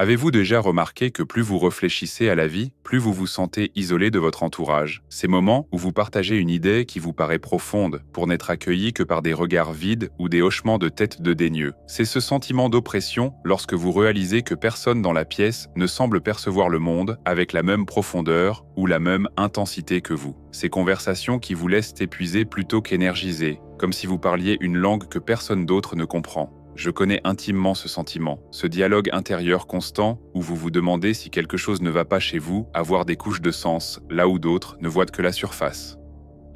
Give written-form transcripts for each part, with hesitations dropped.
Avez-vous déjà remarqué que plus vous réfléchissez à la vie, plus vous vous sentez isolé de votre entourage? Ces moments où vous partagez une idée qui vous paraît profonde, pour n'être accueilli que par des regards vides ou des hochements de tête de dédaigneux. C'est ce sentiment d'oppression lorsque vous réalisez que personne dans la pièce ne semble percevoir le monde avec la même profondeur ou la même intensité que vous. Ces conversations qui vous laissent épuisé plutôt qu'énergisé, comme si vous parliez une langue que personne d'autre ne comprend. Je connais intimement ce sentiment, ce dialogue intérieur constant où vous vous demandez si quelque chose ne va pas chez vous, avoir des couches de sens, là où d'autres ne voient que la surface.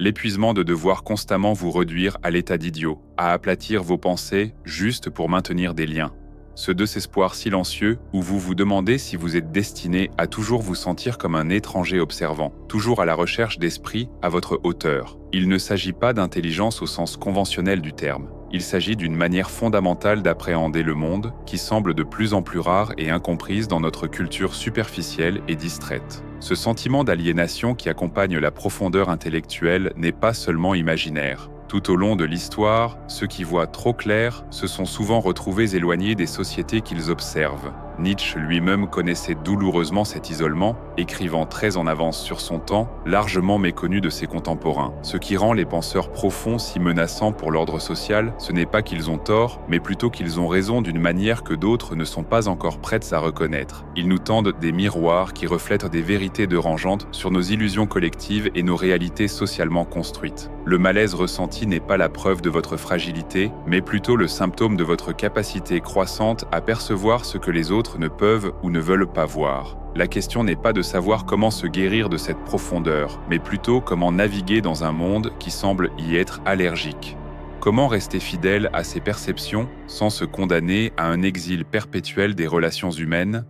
L'épuisement de devoir constamment vous réduire à l'état d'idiot, à aplatir vos pensées juste pour maintenir des liens. Ce désespoir silencieux où vous vous demandez si vous êtes destiné à toujours vous sentir comme un étranger observant, toujours à la recherche d'esprit à votre hauteur. Il ne s'agit pas d'intelligence au sens conventionnel du terme. Il s'agit d'une manière fondamentale d'appréhender le monde qui semble de plus en plus rare et incomprise dans notre culture superficielle et distraite. Ce sentiment d'aliénation qui accompagne la profondeur intellectuelle n'est pas seulement imaginaire. Tout au long de l'histoire, ceux qui voient trop clair se sont souvent retrouvés éloignés des sociétés qu'ils observent. Nietzsche lui-même connaissait douloureusement cet isolement, écrivant très en avance sur son temps, largement méconnu de ses contemporains. Ce qui rend les penseurs profonds si menaçants pour l'ordre social, ce n'est pas qu'ils ont tort, mais plutôt qu'ils ont raison d'une manière que d'autres ne sont pas encore prêtes à reconnaître. Ils nous tendent des miroirs qui reflètent des vérités dérangeantes sur nos illusions collectives et nos réalités socialement construites. Le malaise ressenti n'est pas la preuve de votre fragilité, mais plutôt le symptôme de votre capacité croissante à percevoir ce que les autres ne peuvent ou ne veulent pas voir. La question n'est pas de savoir comment se guérir de cette profondeur, mais plutôt comment naviguer dans un monde qui semble y être allergique. Comment rester fidèle à ses perceptions sans se condamner à un exil perpétuel des relations humaines?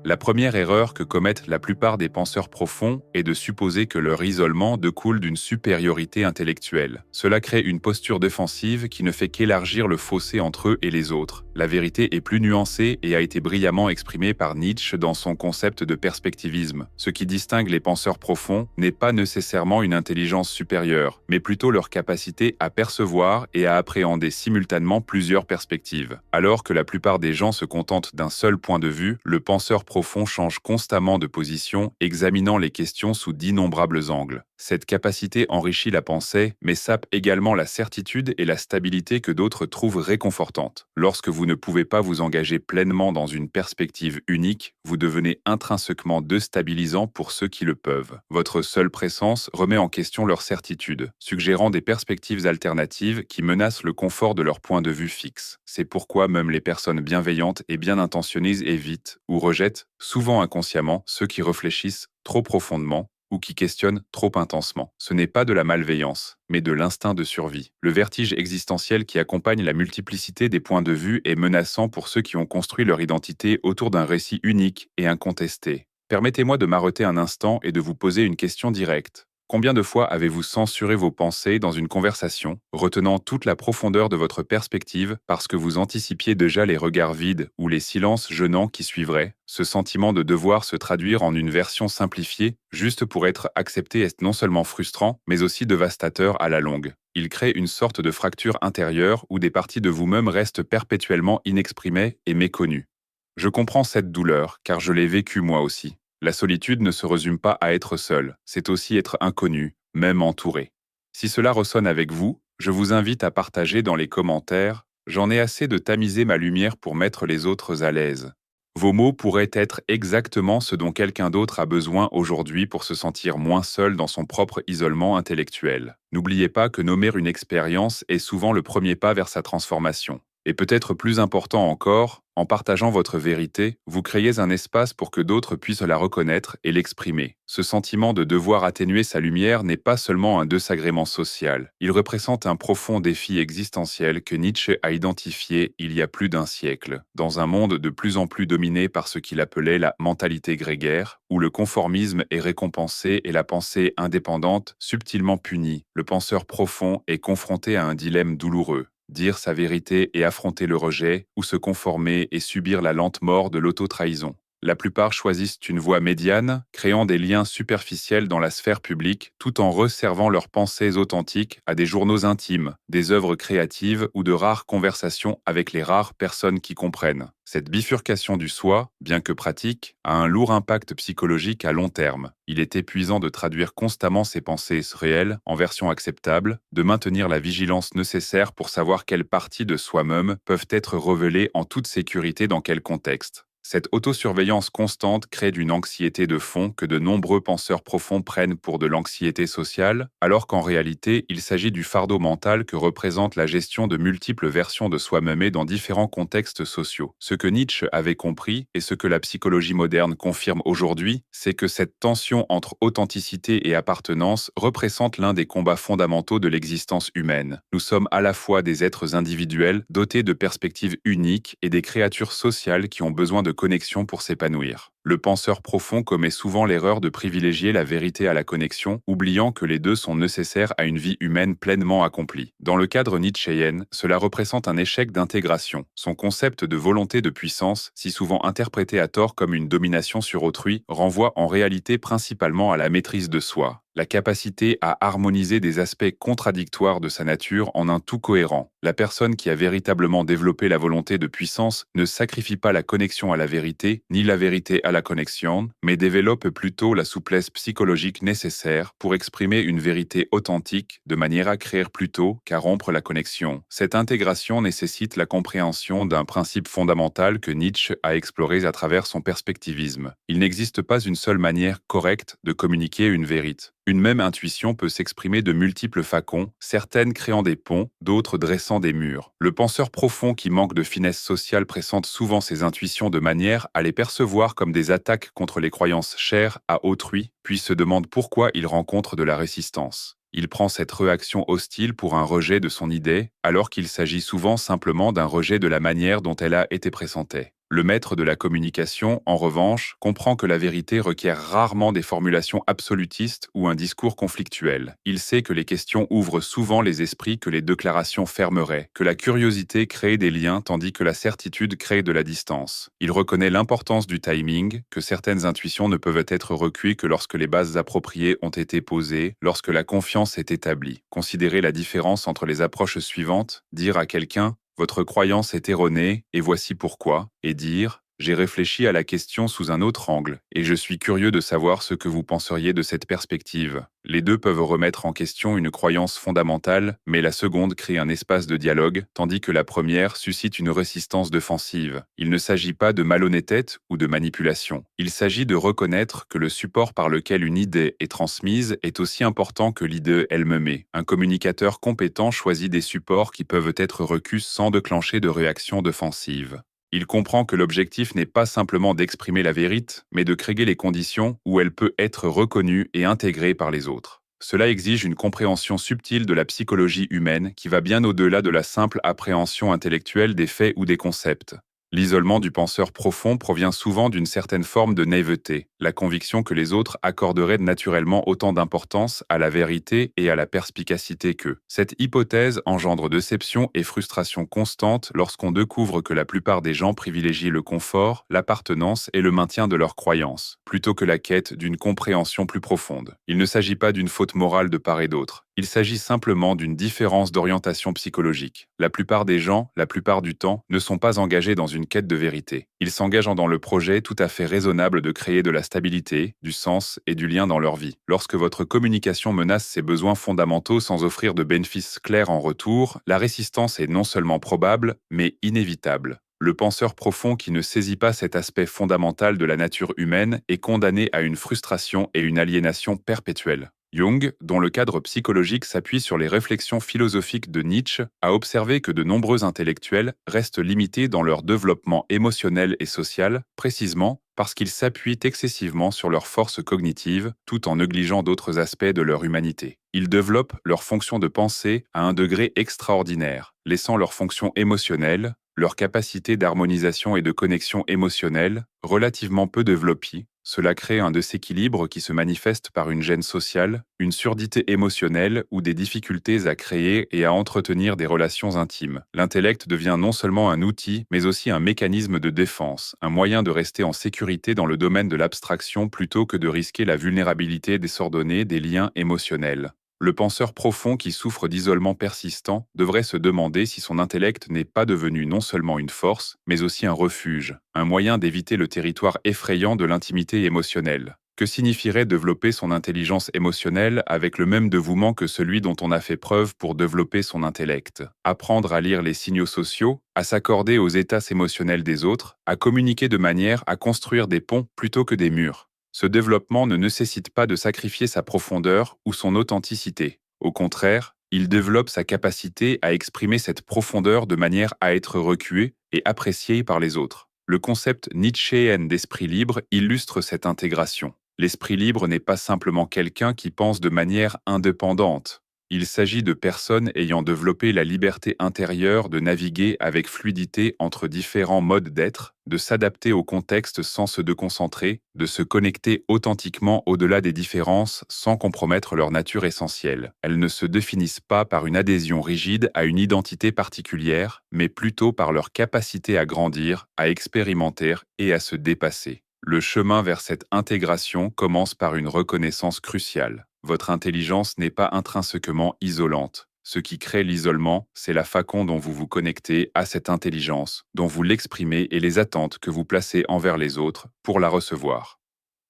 La première erreur que commettent la plupart des penseurs profonds est de supposer que leur isolement découle d'une supériorité intellectuelle. Cela crée une posture défensive qui ne fait qu'élargir le fossé entre eux et les autres. La vérité est plus nuancée et a été brillamment exprimée par Nietzsche dans son concept de perspectivisme. Ce qui distingue les penseurs profonds n'est pas nécessairement une intelligence supérieure, mais plutôt leur capacité à percevoir et à appréhender simultanément plusieurs perspectives. Alors que la plupart des gens se contentent d'un seul point de vue, le penseur profond change constamment de position, examinant les questions sous d'innombrables angles. Cette capacité enrichit la pensée, mais sape également la certitude et la stabilité que d'autres trouvent réconfortantes. Lorsque vous ne pouvez pas vous engager pleinement dans une perspective unique, vous devenez intrinsèquement déstabilisant pour ceux qui le peuvent. Votre seule présence remet en question leur certitude, suggérant des perspectives alternatives qui menacent le confort de leur point de vue fixe. C'est pourquoi même les personnes bienveillantes et bien intentionnées évitent ou rejettent, souvent inconsciemment, ceux qui réfléchissent trop profondément ou qui questionnent trop intensement. Ce n'est pas de la malveillance, mais de l'instinct de survie. Le vertige existentiel qui accompagne la multiplicité des points de vue est menaçant pour ceux qui ont construit leur identité autour d'un récit unique et incontesté. Permettez-moi de m'arrêter un instant et de vous poser une question directe. Combien de fois avez-vous censuré vos pensées dans une conversation, retenant toute la profondeur de votre perspective parce que vous anticipiez déjà les regards vides ou les silences gênants qui suivraient? Ce sentiment de devoir se traduire en une version simplifiée, juste pour être accepté, est non seulement frustrant, mais aussi dévastateur à la longue. Il crée une sorte de fracture intérieure où des parties de vous-même restent perpétuellement inexprimées et méconnues. Je comprends cette douleur, car je l'ai vécue moi aussi. La solitude ne se résume pas à être seul, c'est aussi être inconnu, même entouré. Si cela résonne avec vous, je vous invite à partager dans les commentaires « J'en ai assez de tamiser ma lumière pour mettre les autres à l'aise ». Vos mots pourraient être exactement ce dont quelqu'un d'autre a besoin aujourd'hui pour se sentir moins seul dans son propre isolement intellectuel. N'oubliez pas que nommer une expérience est souvent le premier pas vers sa transformation. Et peut-être plus important encore, en partageant votre vérité, vous créez un espace pour que d'autres puissent la reconnaître et l'exprimer. Ce sentiment de devoir atténuer sa lumière n'est pas seulement un désagrément social. Il représente un profond défi existentiel que Nietzsche a identifié il y a plus d'un siècle. Dans un monde de plus en plus dominé par ce qu'il appelait la mentalité grégaire, où le conformisme est récompensé et la pensée indépendante subtilement punie, le penseur profond est confronté à un dilemme douloureux. Dire sa vérité et affronter le rejet, ou se conformer et subir la lente mort de l'auto-trahison. La plupart choisissent une voie médiane, créant des liens superficiels dans la sphère publique, tout en resservant leurs pensées authentiques à des journaux intimes, des œuvres créatives ou de rares conversations avec les rares personnes qui comprennent. Cette bifurcation du soi, bien que pratique, a un lourd impact psychologique à long terme. Il est épuisant de traduire constamment ses pensées réelles en version acceptable, de maintenir la vigilance nécessaire pour savoir quelles parties de soi-même peuvent être révélées en toute sécurité dans quel contexte. Cette autosurveillance constante crée d'une anxiété de fond que de nombreux penseurs profonds prennent pour de l'anxiété sociale, alors qu'en réalité, il s'agit du fardeau mental que représente la gestion de multiples versions de soi-même dans différents contextes sociaux. Ce que Nietzsche avait compris, et ce que la psychologie moderne confirme aujourd'hui, c'est que cette tension entre authenticité et appartenance représente l'un des combats fondamentaux de l'existence humaine. Nous sommes à la fois des êtres individuels, dotés de perspectives uniques, et des créatures sociales qui ont besoin de connexion pour s'épanouir. Le penseur profond commet souvent l'erreur de privilégier la vérité à la connexion, oubliant que les deux sont nécessaires à une vie humaine pleinement accomplie. Dans le cadre nietzschéen, cela représente un échec d'intégration. Son concept de volonté de puissance, si souvent interprété à tort comme une domination sur autrui, renvoie en réalité principalement à la maîtrise de soi, la capacité à harmoniser des aspects contradictoires de sa nature en un tout cohérent. La personne qui a véritablement développé la volonté de puissance ne sacrifie pas la connexion à la vérité, ni la vérité à la connexion, mais développe plutôt la souplesse psychologique nécessaire pour exprimer une vérité authentique de manière à créer plutôt qu'à rompre la connexion. Cette intégration nécessite la compréhension d'un principe fondamental que Nietzsche a exploré à travers son perspectivisme. Il n'existe pas une seule manière correcte de communiquer une vérité. Une même intuition peut s'exprimer de multiples façons, certaines créant des ponts, d'autres dressant des murs. Le penseur profond qui manque de finesse sociale pressente souvent ses intuitions de manière à les percevoir comme des attaques contre les croyances chères à autrui, puis se demande pourquoi il rencontre de la résistance. Il prend cette réaction hostile pour un rejet de son idée, alors qu'il s'agit souvent simplement d'un rejet de la manière dont elle a été présentée. Le maître de la communication, en revanche, comprend que la vérité requiert rarement des formulations absolutistes ou un discours conflictuel. Il sait que les questions ouvrent souvent les esprits que les déclarations fermeraient, que la curiosité crée des liens tandis que la certitude crée de la distance. Il reconnaît l'importance du timing, que certaines intuitions ne peuvent être recueillies que lorsque les bases appropriées ont été posées, lorsque la confiance est établie. Considérez la différence entre les approches suivantes, dire à quelqu'un votre croyance est erronée, et voici pourquoi, et dire j'ai réfléchi à la question sous un autre angle, et je suis curieux de savoir ce que vous penseriez de cette perspective. Les deux peuvent remettre en question une croyance fondamentale, mais la seconde crée un espace de dialogue, tandis que la première suscite une résistance défensive. Il ne s'agit pas de malhonnêteté ou de manipulation. Il s'agit de reconnaître que le support par lequel une idée est transmise est aussi important que l'idée elle-même. Un communicateur compétent choisit des supports qui peuvent être recus sans déclencher de réaction défensive. Il comprend que l'objectif n'est pas simplement d'exprimer la vérité, mais de créer les conditions où elle peut être reconnue et intégrée par les autres. Cela exige une compréhension subtile de la psychologie humaine qui va bien au-delà de la simple appréhension intellectuelle des faits ou des concepts. L'isolement du penseur profond provient souvent d'une certaine forme de naïveté, la conviction que les autres accorderaient naturellement autant d'importance à la vérité et à la perspicacité qu'eux. Cette hypothèse engendre déception et frustration constante lorsqu'on découvre que la plupart des gens privilégient le confort, l'appartenance et le maintien de leurs croyances, plutôt que la quête d'une compréhension plus profonde. Il ne s'agit pas d'une faute morale de part et d'autre. Il s'agit simplement d'une différence d'orientation psychologique. La plupart des gens, la plupart du temps, ne sont pas engagés dans une quête de vérité. Ils s'engagent dans le projet tout à fait raisonnable de créer de la stabilité, du sens et du lien dans leur vie. Lorsque votre communication menace ces besoins fondamentaux sans offrir de bénéfices clairs en retour, la résistance est non seulement probable, mais inévitable. Le penseur profond qui ne saisit pas cet aspect fondamental de la nature humaine est condamné à une frustration et une aliénation perpétuelle. Jung, dont le cadre psychologique s'appuie sur les réflexions philosophiques de Nietzsche, a observé que de nombreux intellectuels restent limités dans leur développement émotionnel et social, précisément parce qu'ils s'appuient excessivement sur leurs forces cognitives tout en négligeant d'autres aspects de leur humanité. Ils développent leur fonction de pensée à un degré extraordinaire, laissant leur fonction émotionnelle, Leur capacité d'harmonisation et de connexion émotionnelle, relativement peu développée, cela crée un déséquilibre qui se manifeste par une gêne sociale, une surdité émotionnelle ou des difficultés à créer et à entretenir des relations intimes. L'intellect devient non seulement un outil, mais aussi un mécanisme de défense, un moyen de rester en sécurité dans le domaine de l'abstraction plutôt que de risquer la vulnérabilité désordonnée des liens émotionnels. Le penseur profond qui souffre d'isolement persistant devrait se demander si son intellect n'est pas devenu non seulement une force, mais aussi un refuge, un moyen d'éviter le territoire effrayant de l'intimité émotionnelle. Que signifierait développer son intelligence émotionnelle avec le même dévouement que celui dont on a fait preuve pour développer son intellect? Apprendre à lire les signaux sociaux, à s'accorder aux états émotionnels des autres, à communiquer de manière à construire des ponts plutôt que des murs. Ce développement ne nécessite pas de sacrifier sa profondeur ou son authenticité. Au contraire, il développe sa capacité à exprimer cette profondeur de manière à être recueilli et apprécié par les autres. Le concept nietzschéen d'esprit libre illustre cette intégration. L'esprit libre n'est pas simplement quelqu'un qui pense de manière indépendante. Il s'agit de personnes ayant développé la liberté intérieure de naviguer avec fluidité entre différents modes d'être, de s'adapter au contexte sans se déconcentrer, de se connecter authentiquement au-delà des différences sans compromettre leur nature essentielle. Elles ne se définissent pas par une adhésion rigide à une identité particulière, mais plutôt par leur capacité à grandir, à expérimenter et à se dépasser. Le chemin vers cette intégration commence par une reconnaissance cruciale. Votre intelligence n'est pas intrinsèquement isolante. Ce qui crée l'isolement, c'est la façon dont vous vous connectez à cette intelligence, dont vous l'exprimez et les attentes que vous placez envers les autres pour la recevoir.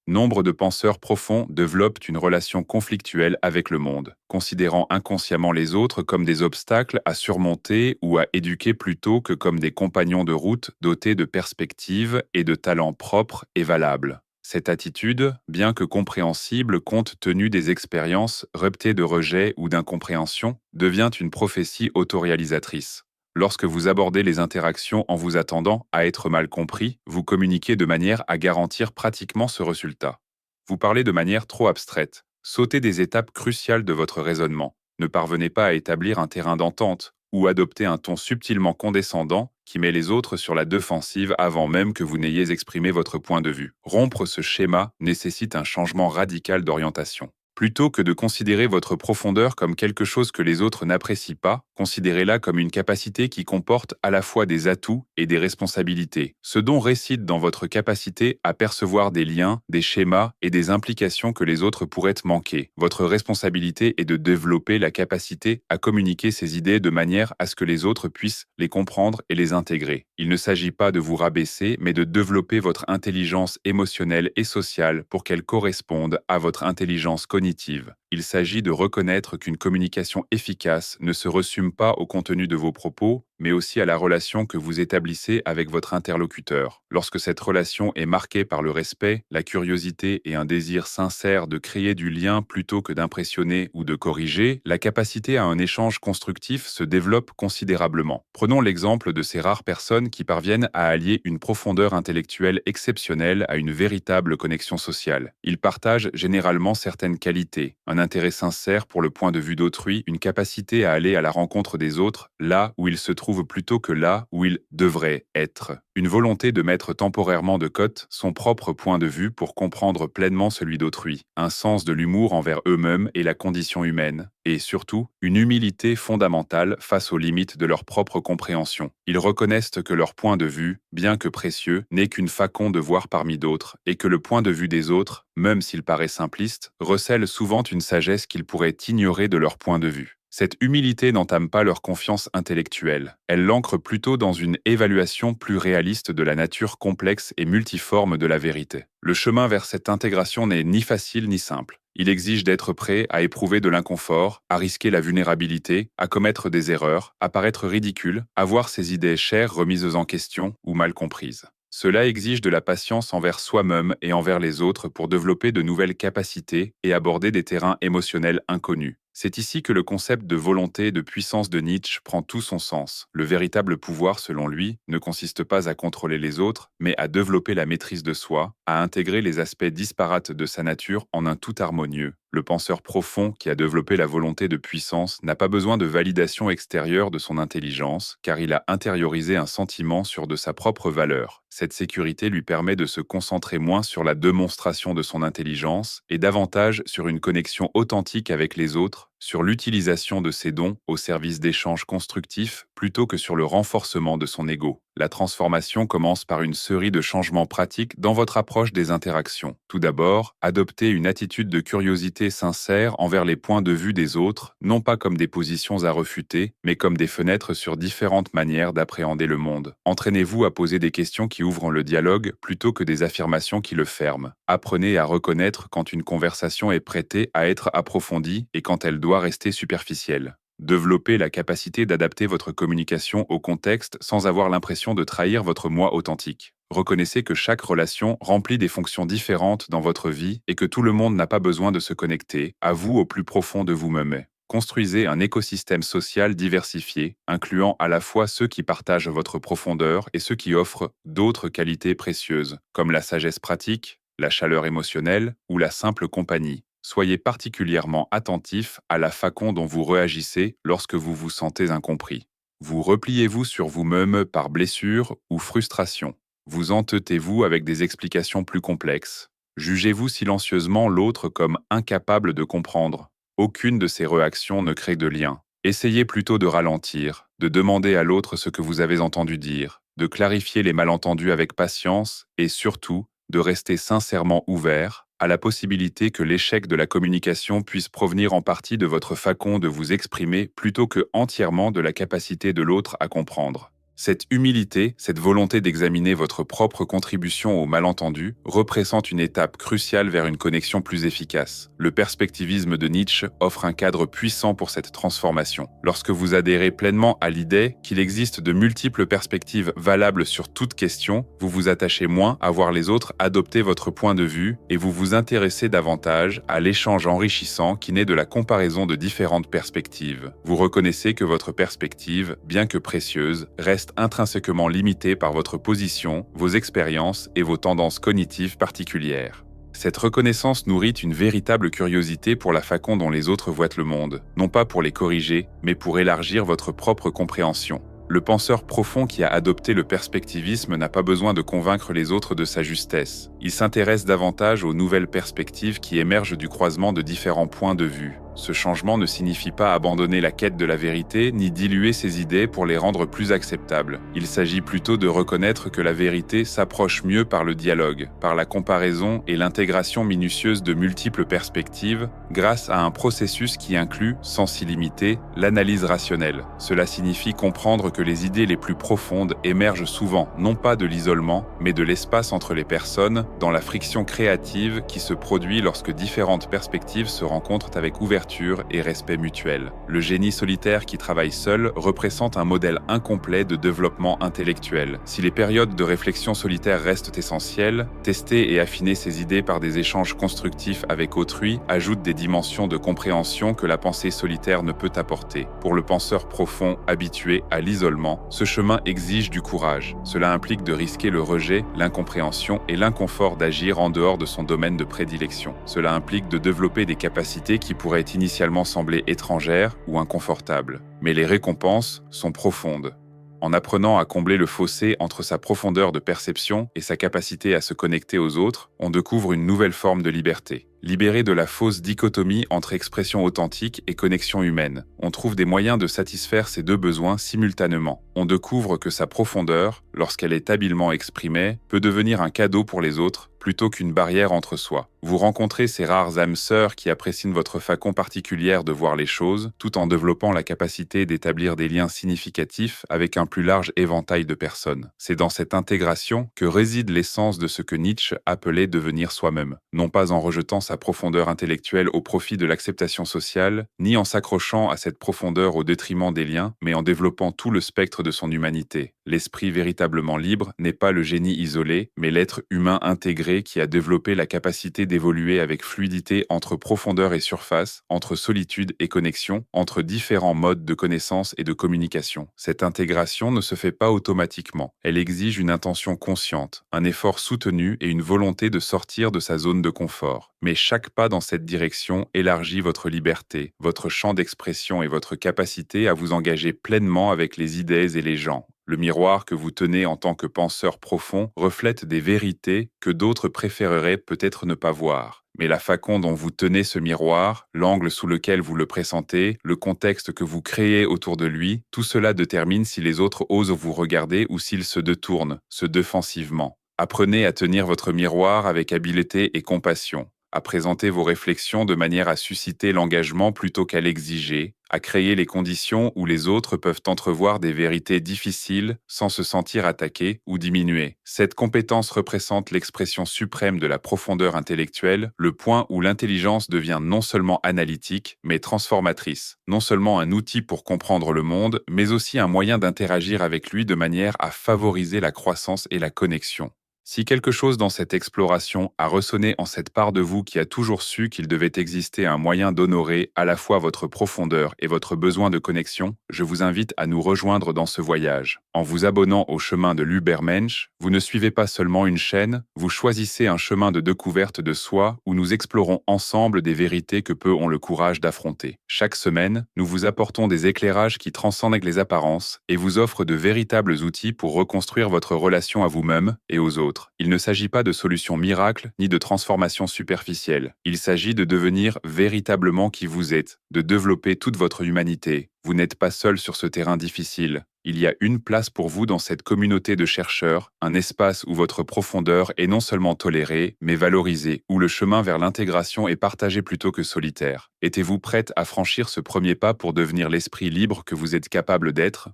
Nombre de penseurs profonds développent une relation conflictuelle avec le monde, considérant inconsciemment les autres comme des obstacles à surmonter ou à éduquer plutôt que comme des compagnons de route dotés de perspectives et de talents propres et valables. Cette attitude, bien que compréhensible compte tenu des expériences répétées de rejet ou d'incompréhension, devient une prophétie autoréalisatrice. Lorsque vous abordez les interactions en vous attendant à être mal compris, vous communiquez de manière à garantir pratiquement ce résultat. Vous parlez de manière trop abstraite, sautez des étapes cruciales de votre raisonnement, ne parvenez pas à établir un terrain d'entente, ou adoptez un ton subtilement condescendant qui met les autres sur la défensive avant même que vous n'ayez exprimé votre point de vue. Rompre ce schéma nécessite un changement radical d'orientation. Plutôt que de considérer votre profondeur comme quelque chose que les autres n'apprécient pas, considérez-la comme une capacité qui comporte à la fois des atouts et des responsabilités. Ce dont réside dans votre capacité à percevoir des liens, des schémas et des implications que les autres pourraient manquer. Votre responsabilité est de développer la capacité à communiquer ces idées de manière à ce que les autres puissent les comprendre et les intégrer. Il ne s'agit pas de vous rabaisser, mais de développer votre intelligence émotionnelle et sociale pour qu'elle corresponde à votre intelligence cognitive. Il s'agit de reconnaître qu'une communication efficace ne se résume pas au contenu de vos propos, mais aussi à la relation que vous établissez avec votre interlocuteur. Lorsque cette relation est marquée par le respect, la curiosité et un désir sincère de créer du lien plutôt que d'impressionner ou de corriger, la capacité à un échange constructif se développe considérablement. Prenons l'exemple de ces rares personnes qui parviennent à allier une profondeur intellectuelle exceptionnelle à une véritable connexion sociale. Ils partagent généralement certaines qualités, un intérêt sincère pour le point de vue d'autrui, une capacité à aller à la rencontre des autres là où ils se trouvent plutôt que là où ils devraient être, une volonté de mettre temporairement de côté son propre point de vue pour comprendre pleinement celui d'autrui, un sens de l'humour envers eux-mêmes et la condition humaine, et surtout, une humilité fondamentale face aux limites de leur propre compréhension. Ils reconnaissent que leur point de vue, bien que précieux, n'est qu'une façon de voir parmi d'autres, et que le point de vue des autres, même s'il paraît simpliste, recèle souvent une sagesse qu'ils pourraient ignorer de leur point de vue. Cette humilité n'entame pas leur confiance intellectuelle, elle l'ancre plutôt dans une évaluation plus réaliste de la nature complexe et multiforme de la vérité. Le chemin vers cette intégration n'est ni facile ni simple. Il exige d'être prêt à éprouver de l'inconfort, à risquer la vulnérabilité, à commettre des erreurs, à paraître ridicule, à voir ses idées chères remises en question ou mal comprises. Cela exige de la patience envers soi-même et envers les autres pour développer de nouvelles capacités et aborder des terrains émotionnels inconnus. C'est ici que le concept de volonté de puissance de Nietzsche prend tout son sens. Le véritable pouvoir, selon lui, ne consiste pas à contrôler les autres, mais à développer la maîtrise de soi, à intégrer les aspects disparates de sa nature en un tout harmonieux. Le penseur profond qui a développé la volonté de puissance n'a pas besoin de validation extérieure de son intelligence, car il a intériorisé un sentiment sur de sa propre valeur. Cette sécurité lui permet de se concentrer moins sur la démonstration de son intelligence et davantage sur une connexion authentique avec les autres, sur l'utilisation de ses dons au service d'échanges constructifs plutôt que sur le renforcement de son ego. La transformation commence par une série de changements pratiques dans votre approche des interactions. Tout d'abord, adoptez une attitude de curiosité sincère envers les points de vue des autres, non pas comme des positions à refuter, mais comme des fenêtres sur différentes manières d'appréhender le monde. Entraînez-vous à poser des questions qui ouvrent le dialogue plutôt que des affirmations qui le ferment. Apprenez à reconnaître quand une conversation est prêtée à être approfondie et quand elle doit rester superficielle. Développez la capacité d'adapter votre communication au contexte sans avoir l'impression de trahir votre moi authentique. Reconnaissez que chaque relation remplit des fonctions différentes dans votre vie et que tout le monde n'a pas besoin de se connecter à vous au plus profond de vous-même. Construisez un écosystème social diversifié, incluant à la fois ceux qui partagent votre profondeur et ceux qui offrent d'autres qualités précieuses, comme la sagesse pratique, la chaleur émotionnelle ou la simple compagnie. Soyez particulièrement attentif à la façon dont vous réagissez lorsque vous vous sentez incompris. Vous repliez-vous sur vous-même par blessure ou frustration? Vous entêtez-vous avec des explications plus complexes? Jugez-vous silencieusement l'autre comme incapable de comprendre? Aucune de ces réactions ne crée de lien. Essayez plutôt de ralentir, de demander à l'autre ce que vous avez entendu dire, de clarifier les malentendus avec patience et surtout, de rester sincèrement ouvert à la possibilité que l'échec de la communication puisse provenir en partie de votre façon de vous exprimer plutôt que entièrement de la capacité de l'autre à comprendre. Cette humilité, cette volonté d'examiner votre propre contribution au malentendu, représente une étape cruciale vers une connexion plus efficace. Le perspectivisme de Nietzsche offre un cadre puissant pour cette transformation. Lorsque vous adhérez pleinement à l'idée qu'il existe de multiples perspectives valables sur toute question, vous vous attachez moins à voir les autres adopter votre point de vue et vous vous intéressez davantage à l'échange enrichissant qui naît de la comparaison de différentes perspectives. Vous reconnaissez que votre perspective, bien que précieuse, reste intrinsèquement limité par votre position, vos expériences et vos tendances cognitives particulières. Cette reconnaissance nourrit une véritable curiosité pour la façon dont les autres voient le monde, non pas pour les corriger, mais pour élargir votre propre compréhension. Le penseur profond qui a adopté le perspectivisme n'a pas besoin de convaincre les autres de sa justesse. Il s'intéresse davantage aux nouvelles perspectives qui émergent du croisement de différents points de vue. Ce changement ne signifie pas abandonner la quête de la vérité ni diluer ses idées pour les rendre plus acceptables. Il s'agit plutôt de reconnaître que la vérité s'approche mieux par le dialogue, par la comparaison et l'intégration minutieuse de multiples perspectives, grâce à un processus qui inclut, sans s'y limiter, l'analyse rationnelle. Cela signifie comprendre que les idées les plus profondes émergent souvent, non pas de l'isolement, mais de l'espace entre les personnes, dans la friction créative qui se produit lorsque différentes perspectives se rencontrent avec ouverture et respect mutuel. Le génie solitaire qui travaille seul représente un modèle incomplet de développement intellectuel. Si les périodes de réflexion solitaire restent essentielles, tester et affiner ses idées par des échanges constructifs avec autrui ajoute des dimensions de compréhension que la pensée solitaire ne peut apporter. Pour le penseur profond habitué à l'isolement, ce chemin exige du courage. Cela implique de risquer le rejet, l'incompréhension et l'inconfort d'agir en dehors de son domaine de prédilection. Cela implique de développer des capacités qui pourraient initialement sembler étrangères ou inconfortables. Mais les récompenses sont profondes. En apprenant à combler le fossé entre sa profondeur de perception et sa capacité à se connecter aux autres, on découvre une nouvelle forme de liberté. Libéré de la fausse dichotomie entre expression authentique et connexion humaine, on trouve des moyens de satisfaire ces deux besoins simultanément. On découvre que sa profondeur, lorsqu'elle est habilement exprimée, peut devenir un cadeau pour les autres, plutôt qu'une barrière entre soi. Vous rencontrez ces rares âmes sœurs qui apprécient votre façon particulière de voir les choses, tout en développant la capacité d'établir des liens significatifs avec un plus large éventail de personnes. C'est dans cette intégration que réside l'essence de ce que Nietzsche appelait devenir soi-même, non pas en rejetant sa sa profondeur intellectuelle au profit de l'acceptation sociale, ni en s'accrochant à cette profondeur au détriment des liens, mais en développant tout le spectre de son humanité. L'esprit véritablement libre n'est pas le génie isolé, mais l'être humain intégré qui a développé la capacité d'évoluer avec fluidité entre profondeur et surface, entre solitude et connexion, entre différents modes de connaissance et de communication. Cette intégration ne se fait pas automatiquement. Elle exige une intention consciente, un effort soutenu et une volonté de sortir de sa zone de confort. Mais chaque pas dans cette direction élargit votre liberté, votre champ d'expression et votre capacité à vous engager pleinement avec les idées et les gens. Le miroir que vous tenez en tant que penseur profond reflète des vérités que d'autres préféreraient peut-être ne pas voir. Mais la façon dont vous tenez ce miroir, l'angle sous lequel vous le pressentez, le contexte que vous créez autour de lui, tout cela détermine si les autres osent vous regarder ou s'ils se détournent, se défensivement. Apprenez à tenir votre miroir avec habileté et compassion, à présenter vos réflexions de manière à susciter l'engagement plutôt qu'à l'exiger, à créer les conditions où les autres peuvent entrevoir des vérités difficiles sans se sentir attaqués ou diminués. Cette compétence représente l'expression suprême de la profondeur intellectuelle, le point où l'intelligence devient non seulement analytique, mais transformatrice, non seulement un outil pour comprendre le monde, mais aussi un moyen d'interagir avec lui de manière à favoriser la croissance et la connexion. Si quelque chose dans cette exploration a ressonné en cette part de vous qui a toujours su qu'il devait exister un moyen d'honorer à la fois votre profondeur et votre besoin de connexion, je vous invite à nous rejoindre dans ce voyage. En vous abonnant au chemin de l'Ubermensch, vous ne suivez pas seulement une chaîne, vous choisissez un chemin de découverte de soi où nous explorons ensemble des vérités que peu ont le courage d'affronter. Chaque semaine, nous vous apportons des éclairages qui transcendent les apparences et vous offrent de véritables outils pour reconstruire votre relation à vous-même et aux autres. Il ne s'agit pas de solutions miracles ni de transformations superficielles. Il s'agit de devenir véritablement qui vous êtes, de développer toute votre humanité. Vous n'êtes pas seul sur ce terrain difficile. Il y a une place pour vous dans cette communauté de chercheurs, un espace où votre profondeur est non seulement tolérée, mais valorisée, où le chemin vers l'intégration est partagé plutôt que solitaire. Êtes-vous prête à franchir ce premier pas pour devenir l'esprit libre que vous êtes capable d'être ?